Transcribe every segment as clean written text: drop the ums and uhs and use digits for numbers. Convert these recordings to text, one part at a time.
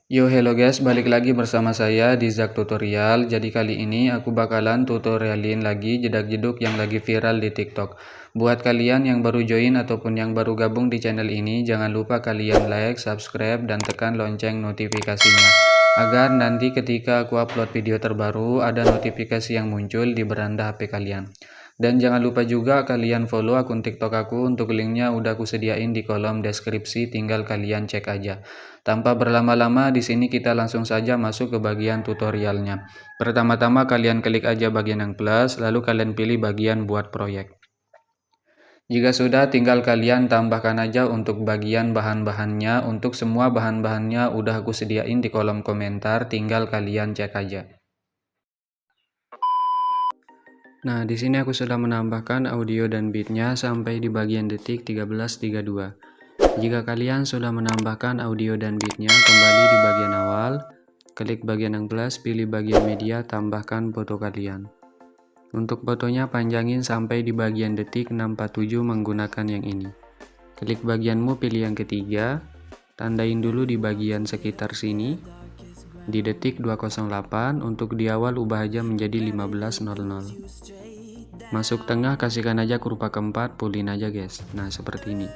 Yo hello guys, balik lagi bersama saya di Zak Tutorial. Jadi kali ini aku bakalan tutorialin lagi jedak-jeduk yang lagi viral di TikTok. Buat kalian yang baru join ataupun yang baru gabung di channel ini, jangan lupa kalian like, subscribe, dan tekan lonceng notifikasinya. Agar nanti ketika aku upload video terbaru, ada notifikasi yang muncul di beranda HP kalian. Dan jangan lupa juga kalian follow akun TikTok aku, untuk linknya udah aku sediain di kolom deskripsi, tinggal kalian cek aja. Tanpa berlama-lama, di sini kita langsung saja masuk ke bagian tutorialnya. Pertama-tama kalian klik aja bagian yang plus, lalu kalian pilih bagian buat proyek. Jika sudah, tinggal kalian tambahkan aja untuk bagian bahan-bahannya. Untuk semua bahan-bahannya udah aku sediain di kolom komentar, tinggal kalian cek aja. Nah, di sini aku sudah menambahkan audio dan beatnya sampai di bagian detik 13.32. Jika kalian sudah menambahkan audio dan beatnya, kembali di bagian awal, klik bagian yang plus, pilih bagian media, tambahkan foto kalian. Untuk fotonya panjangin sampai di bagian detik 647 menggunakan yang ini. Klik bagianmu, pilih yang ketiga, tandain dulu di bagian sekitar sini. Di detik 208, untuk di awal ubah aja menjadi 15.00. Masuk tengah, kasihkan aja kurva keempat, pulin aja guys. Nah, seperti ini.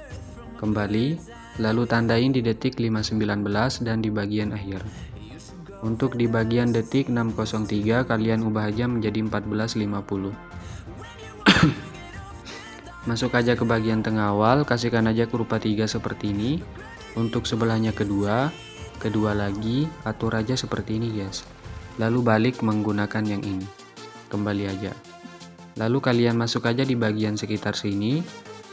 Kembali, lalu tandain di detik 5.19 dan di bagian akhir. Untuk di bagian detik 6.03, kalian ubah aja menjadi 14.50. Masuk aja ke bagian tengah awal, kasihkan aja kurva 3 seperti ini. Untuk sebelahnya kedua lagi, atur aja seperti ini guys. Lalu balik menggunakan yang ini. Kembali aja. Lalu kalian masuk aja di bagian sekitar sini.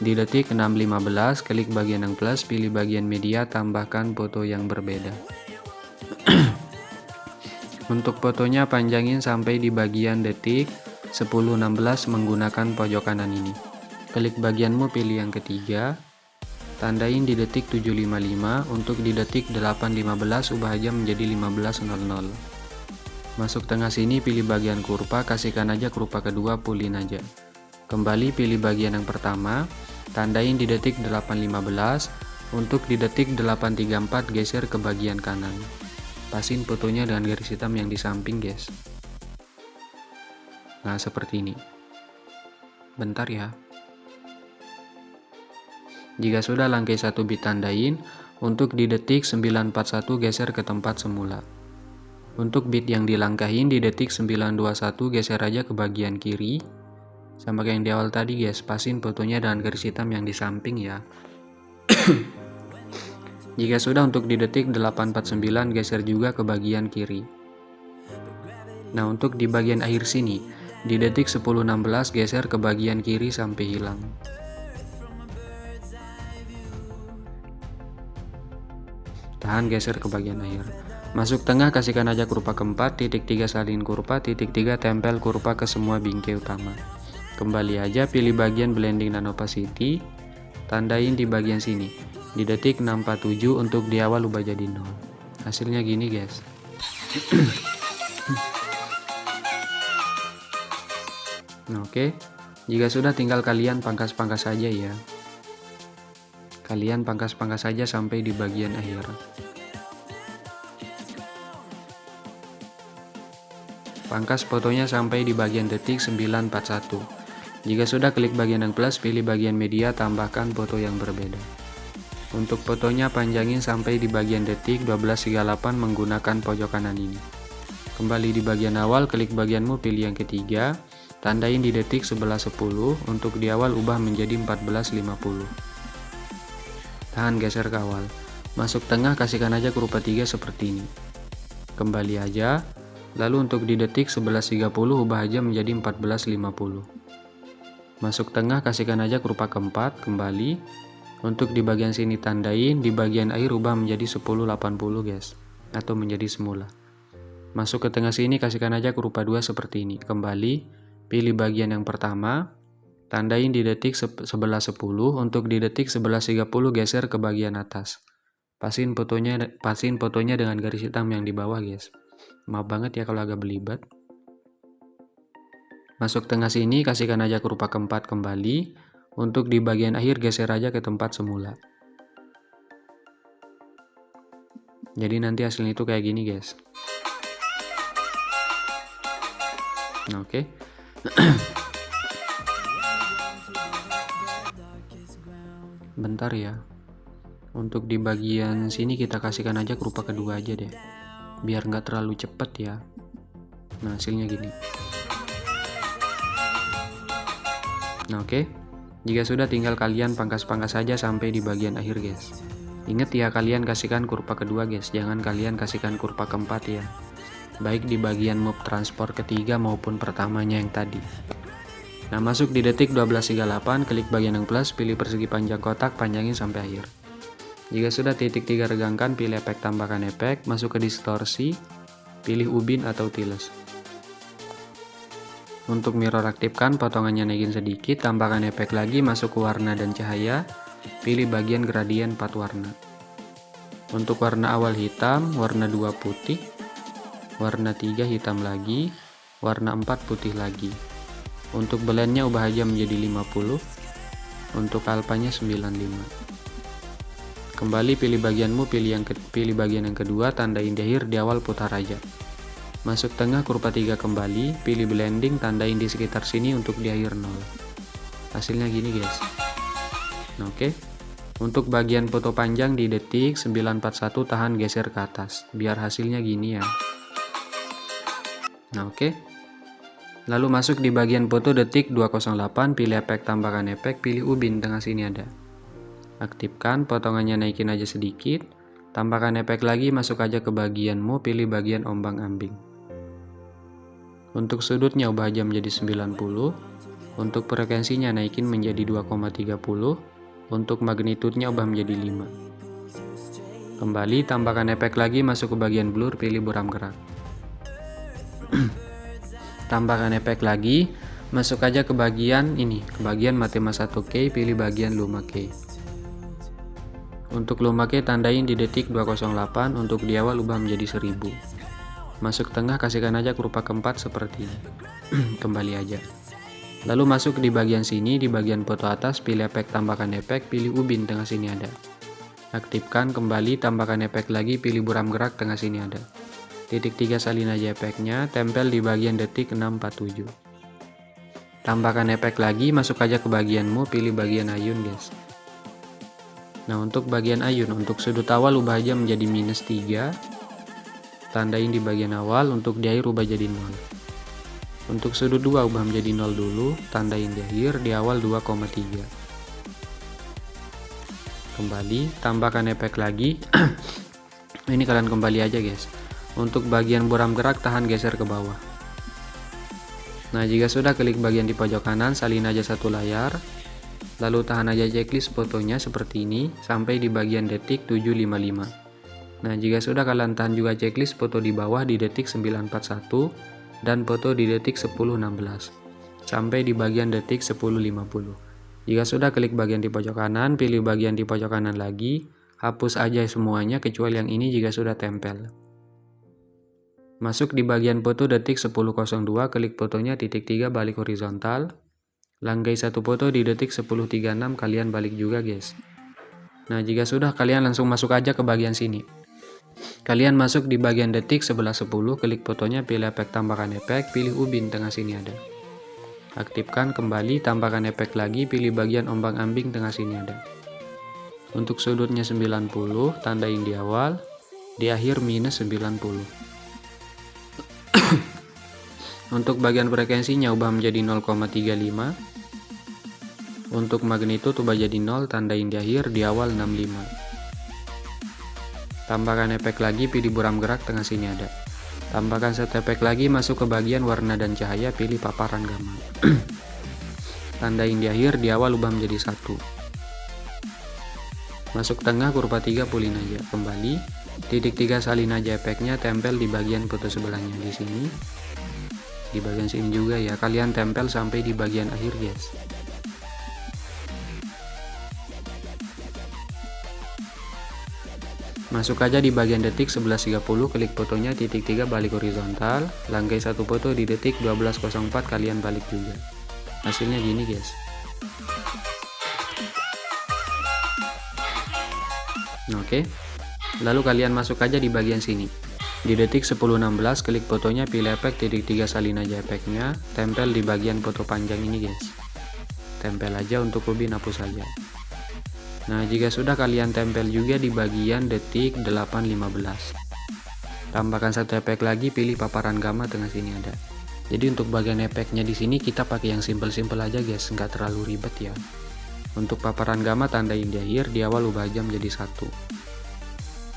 Di detik 6.15, klik bagian yang plus, pilih bagian media, tambahkan foto yang berbeda. Untuk fotonya panjangin sampai di bagian detik 10.16 menggunakan pojok kanan ini. Klik bagianmu, pilih yang ketiga. Tandain di detik 7.55, untuk di detik 8.15 ubah aja menjadi 15.00. Masuk tengah sini, pilih bagian kurva, kasihkan aja kurva kedua, pulin aja. Kembali pilih bagian yang pertama, tandain di detik 8.15, untuk di detik 8.34 geser ke bagian kanan. Pasin fotonya dengan garis hitam yang di samping guys. Nah, seperti ini. Bentar ya. Jika sudah, langkah 1 bit tandain, untuk di detik 941 geser ke tempat semula. Untuk bit yang dilangkahin di detik 921 geser aja ke bagian kiri. Sama kayak yang di awal tadi guys, pasin fotonya dengan garis hitam yang di samping ya. Jika sudah, untuk di detik 849 geser juga ke bagian kiri. Nah, untuk di bagian akhir sini, di detik 10.16 geser ke bagian kiri sampai hilang. Tahan, geser ke bagian akhir. Masuk tengah, kasihkan aja kurva keempat, titik 3 salin kurva, titik 3 tempel kurva ke semua bingkai utama. Kembali aja, pilih bagian blending dan opacity, tandain di bagian sini. Di detik 647, untuk di awal ubah jadi 0. Hasilnya gini guys. Nah, oke. Jika sudah, tinggal kalian pangkas-pangkas saja ya. Kalian pangkas-pangkas saja sampai di bagian akhir. Pangkas fotonya sampai di bagian detik 941. Jika sudah, klik bagian yang plus, pilih bagian media, tambahkan foto yang berbeda. Untuk fotonya panjangin sampai di bagian detik 12.38 menggunakan pojok kanan ini. Kembali di bagian awal, klik bagianmu, pilih yang ketiga, tandain di detik 11.10, untuk di awal ubah menjadi 14.50. Tahan, geser ke awal. Masuk tengah, kasihkan aja kurva 3 seperti ini. Kembali aja. Lalu untuk di detik 11.30 ubah aja menjadi 14.50. Masuk tengah, kasihkan aja kurva keempat, kembali. Untuk di bagian sini tandain, di bagian akhir ubah menjadi 10.80 guys, atau menjadi semula. Masuk ke tengah sini, kasihkan aja kurva 2 seperti ini. Kembali, pilih bagian yang pertama, tandain di detik 11.10, untuk di detik 11.30 geser ke bagian atas. Pasin fotonya dengan garis hitam yang di bawah guys. Maaf banget ya kalau agak belibet. Masuk tengah sini, kasihkan aja kurva keempat, kembali. Untuk di bagian akhir geser aja ke tempat semula. Jadi nanti hasilnya itu kayak gini guys. Nah, oke. Bentar ya. Untuk di bagian sini kita kasihkan aja kurva kedua aja deh, biar nggak terlalu cepet ya. Nah, hasilnya gini. Nah, oke. Jika sudah, tinggal kalian pangkas-pangkas saja sampai di bagian akhir guys. Ingat ya, kalian kasihkan kurva kedua guys, jangan kalian kasihkan kurva keempat ya. Baik di bagian move transport ketiga maupun pertamanya yang tadi. Nah, masuk di detik 12.38, klik bagian yang plus, pilih persegi panjang kotak, panjangin sampai akhir. Jika sudah, titik 3 regangkan, pilih efek tambahkan efek, masuk ke distorsi, pilih ubin atau tiles. Untuk mirror aktifkan, potongannya naikin sedikit, tambahkan efek lagi, masuk ke warna dan cahaya, pilih bagian gradien 4 warna. Untuk warna awal hitam, warna 2 putih, warna 3 hitam lagi, warna 4 putih lagi. Untuk blendnya ubah aja menjadi 50, untuk alpanya 95. Kembali pilih bagianmu, pilih bagian yang kedua, tandain di akhir, di awal putar aja. Masuk tengah kurva 3 kembali, pilih blending, tandain di sekitar sini untuk di akhir 0. Hasilnya gini guys. Nah, oke. Untuk bagian foto panjang di detik 941, tahan geser ke atas biar hasilnya gini ya. Nah, oke. Lalu masuk di bagian foto detik 208, pilih efek tambahkan efek, pilih ubin, tengah sini ada. Aktifkan, potongannya naikin aja sedikit, tambahkan efek lagi, masuk aja ke bagianmu, pilih bagian ombang-ambing. Untuk sudutnya ubah aja menjadi 90, untuk frekuensinya naikin menjadi 2,30, untuk magnitudenya ubah menjadi 5. Kembali, tambahkan efek lagi, masuk ke bagian blur, pilih buram gerak. Tambahkan efek lagi, masuk aja ke bagian ini, ke bagian Mathema 1K, pilih bagian Luma K. Untuk Luma K tandain di detik 208, untuk di awal ubah menjadi 1000. Masuk tengah, kasihkan aja kurva keempat seperti ini. Kembali aja. Lalu masuk di bagian sini, di bagian foto atas, pilih efek tambahkan efek, pilih ubin, tengah sini ada. Aktifkan, kembali, tambahkan efek lagi, pilih buram gerak, tengah sini ada. Titik 3 salin aja efeknya, tempel di bagian detik 647. Tambahkan efek lagi, masuk aja ke bagianmu, pilih bagian ayun guys. Nah, untuk bagian ayun, untuk sudut awal ubah aja menjadi -3, tandain di bagian awal, untuk di akhir ubah jadi 0. Untuk sudut 2 ubah menjadi 0 dulu, tandain di akhir, di awal 2,3. Kembali, tambahkan efek lagi. Ini kalian kembali aja guys. Untuk bagian buram gerak, tahan geser ke bawah. Nah, jika sudah, klik bagian di pojok kanan, salin aja satu layar. Lalu tahan aja checklist fotonya seperti ini sampai di bagian detik 755. Nah, jika sudah, kalian tahan juga checklist foto di bawah di detik 941 dan foto di detik 1016 sampai di bagian detik 1050. Jika sudah, klik bagian di pojok kanan, pilih bagian di pojok kanan lagi, hapus aja semuanya kecuali yang ini jika sudah tempel. Masuk di bagian foto detik 1002, klik fotonya, titik 3 balik horizontal. Langgai satu foto di detik 1036, kalian balik juga guys. Nah, jika sudah, kalian langsung masuk aja ke bagian sini. Kalian masuk di bagian detik 1110, klik fotonya, pilih efek tambahkan efek, pilih ubin, tengah sini ada. Aktifkan, kembali, tambahkan efek lagi, pilih bagian ombang-ambing, tengah sini ada. Untuk sudutnya 90, tandain di awal, di akhir -90. Untuk bagian frekuensinya ubah menjadi 0,35. Untuk magnitud ubah jadi 0, tandain di akhir, di awal 65. Tambahkan efek lagi, pilih buram gerak, tengah sini ada. Tambahkan set efek lagi, masuk ke bagian warna dan cahaya, pilih paparan gamma. Tandain di akhir, di awal ubah menjadi 1. Masuk tengah kurva 3, pulin aja. Kembali, titik 3 salin aja efeknya, tempel di bagian foto sebelahnya di sini. Di bagian sini juga ya, kalian tempel sampai di bagian akhir guys. Masuk aja di bagian detik 11.30, klik fotonya, titik 3 balik horizontal, langgai satu foto di detik 12.04, kalian balik juga. Hasilnya gini guys. Oke. Lalu kalian masuk aja di bagian sini. Di detik 10.16 klik fotonya, pilih efek titik 3 salin aja efeknya, tempel di bagian foto panjang ini guys. Tempel aja, untuk ubin hapus saja. Nah, jika sudah kalian tempel juga di bagian detik 8.15. Tambahkan satu efek lagi, pilih paparan gamma, tengah sini ada. Jadi untuk bagian efeknya di sini kita pakai yang simpel-simpel aja guys, nggak terlalu ribet ya. Untuk paparan gamma tandain di akhir, di awal ubah jam jadi 1.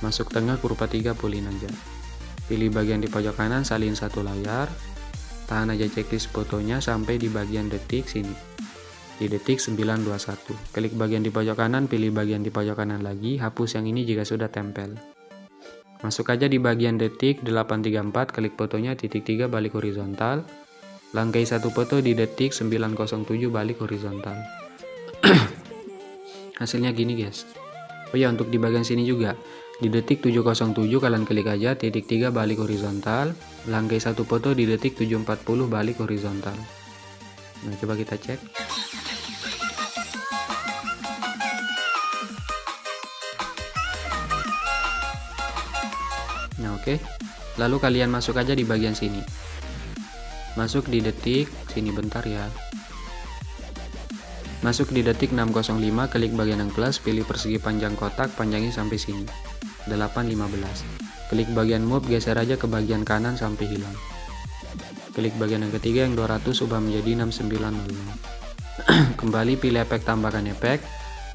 Masuk tengah kurva 3 pulin aja. Pilih bagian di pojok kanan, salin satu layar. Tahan aja checklist fotonya sampai di bagian detik sini. Di detik 9.21. Klik bagian di pojok kanan, pilih bagian di pojok kanan lagi, hapus yang ini jika sudah tempel. Masuk aja di bagian detik 8.34, klik fotonya, titik 3 balik horizontal. Langkai satu foto di detik 9.07 balik horizontal. Hasilnya gini guys. Oh ya, untuk di bagian sini juga. Di detik 7.07 kalian klik aja, titik 3 balik horizontal. Langkai satu foto di detik 7.40 balik horizontal. Nah, coba kita cek. Nah, oke. Lalu kalian masuk aja di bagian sini. Masuk di detik sini, bentar ya. Masuk di detik 6.05, klik bagian yang plus, pilih persegi panjang kotak, panjangin sampai sini. 8.15. Klik bagian move, geser aja ke bagian kanan sampai hilang. Klik bagian yang ketiga yang 200, ubah menjadi 6900. Kembali pilih efek tambahkan efek.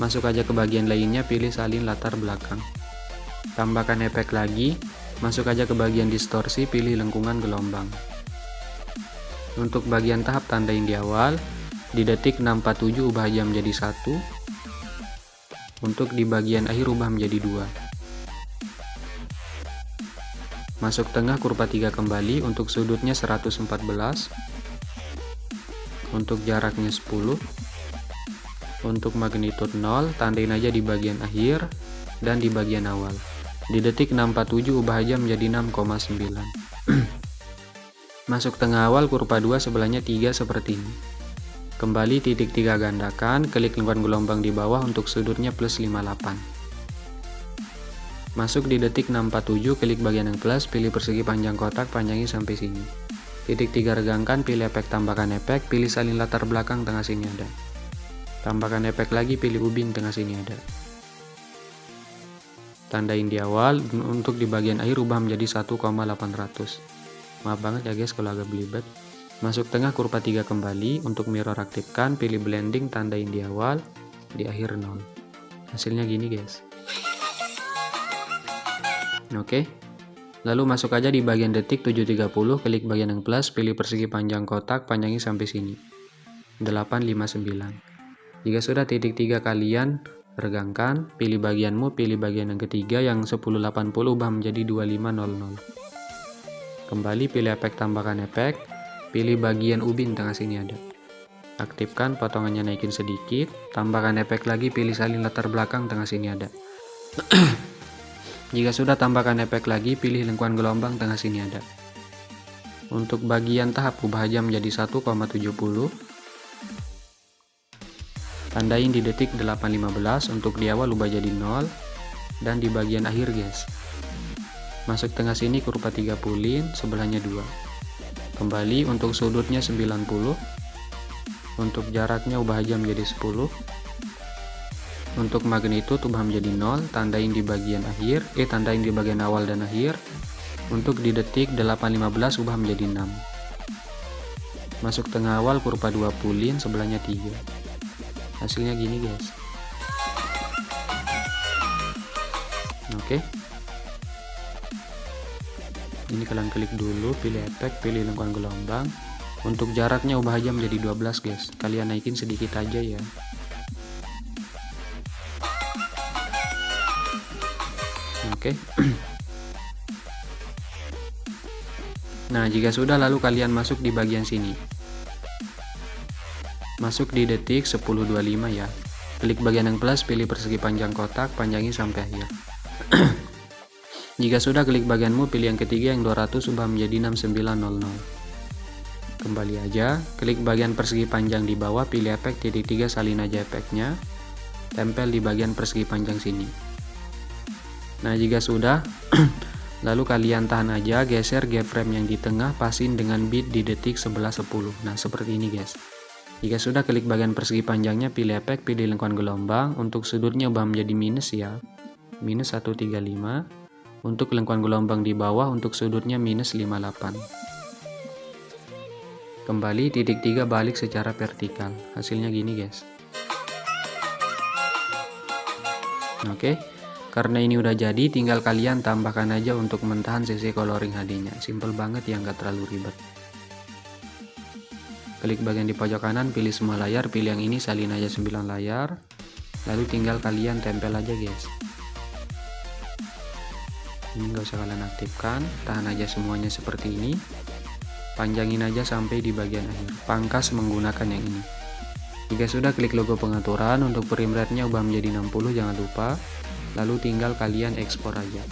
Masuk aja ke bagian lainnya, pilih salin latar belakang. Tambahkan efek lagi. Masuk aja ke bagian distorsi, pilih lengkungan gelombang. Untuk bagian tahap tandain di awal. Di detik 6.47 ubah jam menjadi 1. Untuk di bagian akhir ubah menjadi 2. Masuk tengah kurva 3 kembali, untuk sudutnya 114. Untuk jaraknya 10. Untuk magnitude 0, tandain aja di bagian akhir dan di bagian awal. Di detik 6.47 ubah aja menjadi 6,9. Masuk tengah awal kurva 2, sebelahnya 3 seperti ini. Kembali titik 3 gandakan, klik lingkaran gelombang di bawah, untuk sudutnya plus 58. Masuk di detik 6.47, klik bagian yang plus, pilih persegi panjang kotak, panjangin sampai sini. Titik 3 regangkan, pilih efek tambahkan efek, pilih salin latar belakang, tengah sini ada. Tambahkan efek lagi, pilih ubin, tengah sini ada. Tandain di awal, untuk di bagian akhir ubah menjadi 1,800. Maaf banget ya guys kalau agak belibet. Masuk tengah kurva 3 kembali, untuk mirror aktifkan, pilih blending, tandain di awal, di akhir 0. Hasilnya gini guys. Oke. Lalu masuk aja di bagian detik 7.30, klik bagian yang plus, pilih persegi panjang kotak, panjangin sampai sini. 859. Jika sudah titik 3 kalian regangkan, pilih bagianmu, pilih bagian yang ketiga yang 1080 ubah menjadi 2500. Kembali pilih efek tambahkan efek, pilih bagian ubin, tengah sini ada. Aktifkan, potongannya naikin sedikit, tambahkan efek lagi, pilih salin latar belakang, tengah sini ada. Jika sudah tambahkan efek lagi, pilih lingkuan gelombang, tengah sini ada. Untuk bagian tahap ubah aja menjadi 1,70. Tandain di detik 8.15, untuk di awal ubah jadi 0 dan di bagian akhir guys. Masuk tengah sini kurva 3 pulin, sebelahnya 2. Kembali untuk sudutnya 90. Untuk jaraknya ubah aja menjadi 10. Untuk magnitude ubah menjadi 0, tandain di bagian akhir, tandain di bagian awal dan akhir. Untuk di detik 8.15 ubah menjadi 6. Masuk tengah awal kurva 2 pulin, sebelahnya 3. Hasilnya gini guys. Oke. Ini kalian klik dulu, pilih efek, pilih lingkuran gelombang. Untuk jaraknya ubah aja menjadi 12 guys. Kalian naikin sedikit aja ya. Oke. Nah, jika sudah, lalu kalian masuk di bagian sini. Masuk di detik 10.25 ya. Klik bagian yang plus, pilih persegi panjang kotak, panjangin sampai akhir. Jika sudah, klik bagianmu, pilih yang ketiga yang 200, ubah menjadi 6900. Kembali aja, klik bagian persegi panjang di bawah, pilih efek titik 3, salin aja efeknya. Tempel di bagian persegi panjang sini. Nah, jika sudah, lalu kalian tahan aja, geser keyframe yang di tengah, pasin dengan bit di detik 11.10. Nah, seperti ini guys. Jika sudah, klik bagian persegi panjangnya, pilih efek, pilih lengkuan gelombang. Untuk sudutnya ubah menjadi minus ya, minus 135. Untuk lengkuan gelombang di bawah, untuk sudutnya minus 58. Kembali titik 3 balik secara vertikal. Hasilnya gini guys. Oke. Karena ini udah jadi, tinggal kalian tambahkan aja untuk mentahan CC coloring HD-nya. Simple banget ya, nggak terlalu ribet. Klik bagian di pojok kanan, pilih semua layar, pilih yang ini, salin aja 9 layar. Lalu tinggal kalian tempel aja guys. Ini nggak usah kalian aktifkan, tahan aja semuanya seperti ini. Panjangin aja sampai di bagian akhir. Pangkas menggunakan yang ini. Jika sudah, klik logo pengaturan. Untuk frame rate-nya ubah menjadi 60, jangan lupa. Lalu tinggal kalian ekspor aja.